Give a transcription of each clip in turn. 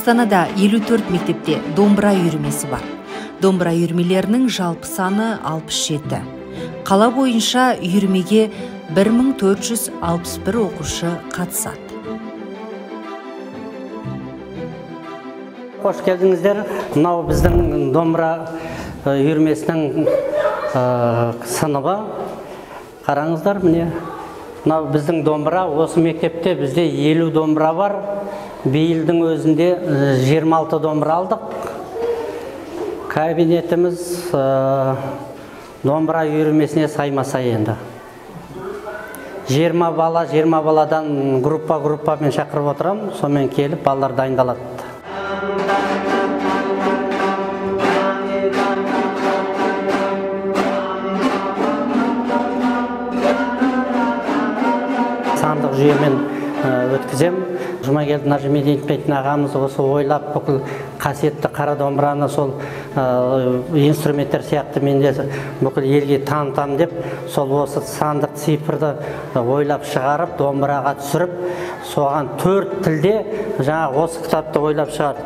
Астанада 54 мектепте домбыра үйірмесі бар. Домбыра үйірмелерінің жалпы саны 67. Қала бойынша үйірмеге 1461 оқушы қатысады. Қош келдіңіздер. Мынау біздің домбыра үйірмесінің сыныбы. Қараңыздар, міне. Мынау біздің домбыра, осы мектепте бізде 50 домбыра бар. Биылдың өзінде 26 домбыра алдық. Кабинетіміз домбыра үйірмесіне саймаса енді. 20 баладан группа-группамен шақырып отырам, сонымен келіп балалар дайындалады. Сандық жүйемен өткізем. Жұмагелді Нажмедин ағамыз осы ойлап бүкіл қасиетті қара домбыраны сол инструменттер сияқты менде бүкіл елге танытам деп, сол осы сандық цифрды ойлап шығарып, домбыраға түсіріп, соған 4 тілде жаңа осы кітапты ойлап шығарды.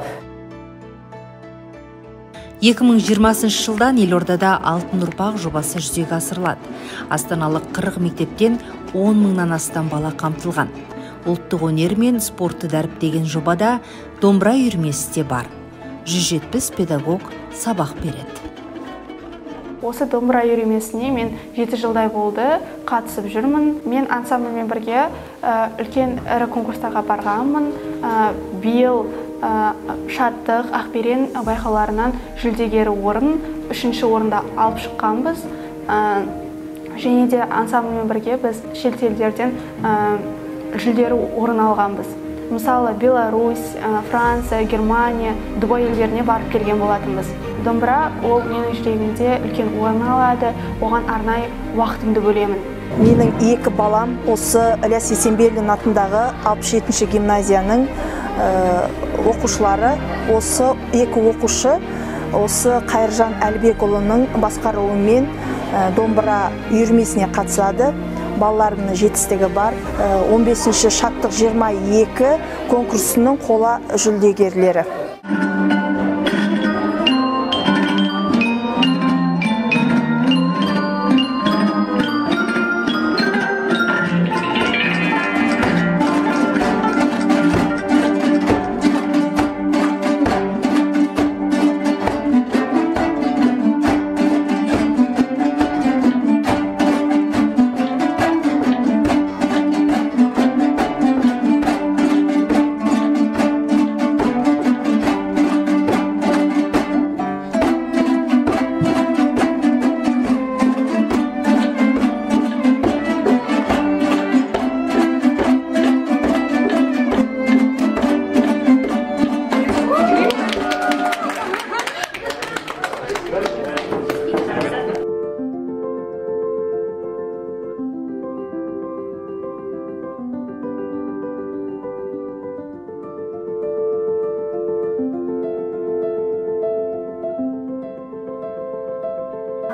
2020 жылдан елордада алтын ұрпақ жобасы жүзеге асырылады. Астаналық 40 мектептен 10 мыңнан астам бала қамтылған. Ұлттық өнер мен спортты дәріптеген жобада домбыра үйірмесі де бар. 170 педагог сабақ береді. Осы домбыра үйірмесіне мен 7 жылдай болды қатысып жүрмін. Мен ансамбльмен бірге үлкен ірі конкурстарға барғанмын. Биыл Шаттық, Ақберен байқауларынан жүлдегері орын, 3-ші орында алып шыққанбыз. Және де ансамбльмен бірге біз шетелдерден жүлдері орын алғанбыз. Мысалы, Беларусь, Франция, Германия, Дубай елдеріне барып келген болатынбыз. Домбыра ол менің жүрегімде үлкен орын алады, оған арнай уақытымды бөлемін. Менің 2 балам осы Ілияс Есенберлин атындағы 67-ші гимназияның оқушылары. Осы 2 оқушы осы Қайыржан Әлбекұлының басқаруымен домбыра үйірмесіне қатысады. Балалардың жетістігі бар. 15-ші Шаттық 22 конкурсының қола жүлдегерлері.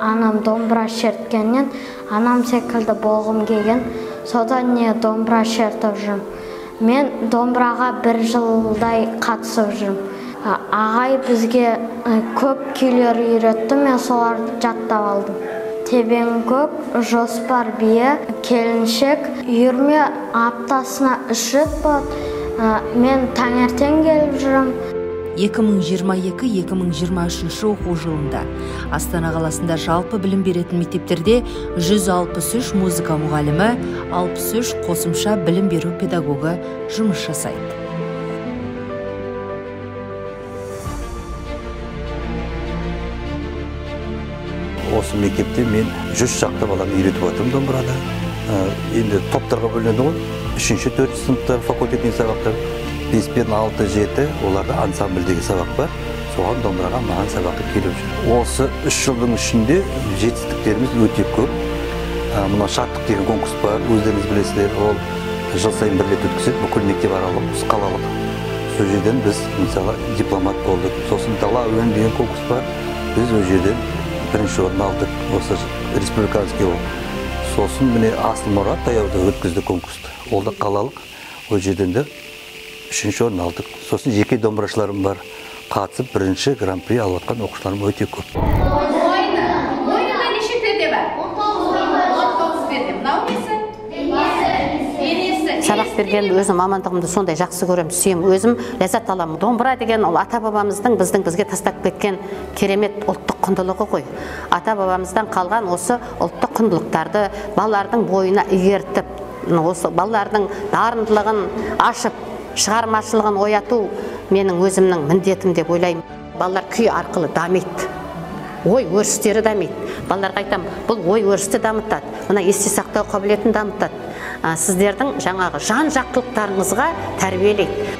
Анам домбыра шерткеннен, анам секілді болғым келген, содан не домбыра шертіп жүрмін. Мен домбыраға 1 жылдай қатысып жүрмін. Ағай бізге көп күйлер үйретті, мен соларды жаттап алдым. Тебен көк, жоспар бие, келіншек, үйірме аптасына 3 рет болады. Мен таңертең келіп жүрмін. 2022-2023 оқу жылында Астана қаласында жалпы білім беретін мектептерде 163 музыка мұғалімі, 63 қосымша білім беру педагогі жұмыс жасайды. Осы мектепте мен 100 шақты баланы үйретіп отырмын домбырада. Енді топтарға бөлінеді ғой. 3-4 сыныптар, факультетный сабақтар. 5 пен 6-7 оларда ансамбльдегі сабақ бар. Соған домбыраға маған сабаққа келіп жүр. Осы 3 жылдың ішінде жетістіктеріміз өте көп. Мына Шаттық деген конкурс бар, өздеріңіз білесіздер, ол жыл сайын бір рет өткізеді, бүкіл мектеп аралық, қалалық. Сол жерден біз мысалы дипломат болдық. Сосын Дала әуені деген конкурс бар. Біз ол жерден 1-ші орын алдық. Осы республиканский ол. Сосын міне Асыл мұра таяуда өткізді конкурсты. Ол да қалалық. Ол жерден де 3-ші орын алдық. Сосын жеке домбырашыларым бар. Қатысып, бірінші гран-при алып жатқан оқушыларым өте көп. Ойында неше перде бар? 19 перде. Мынау несі? Сабақ бергенді өзім мамандығымды сондай жақсы көремін, сүйемін, өзім ләззат аламын. Домбыра деген ол ата-бабамыздың бізге тастап кеткен керемет ұлттық құндылығы ғой. Ата-бабамыздан қалған осы ұлттық құндылықтарды балалардың бойына игертіп, осы балалардың дарындылығын ашып, шығармашылығын ояту менің өзімнің міндетім деп ойлаймын. Балалар күй арқылы дамиды. Ой өрістері дамиды. Балаларға айтам, бұл ой өрісті дамытады. Мына есте сақтау қабілетін дамытады. Сіздердің жаңағы жан жақтылықтарыңызға тәрбиелейді.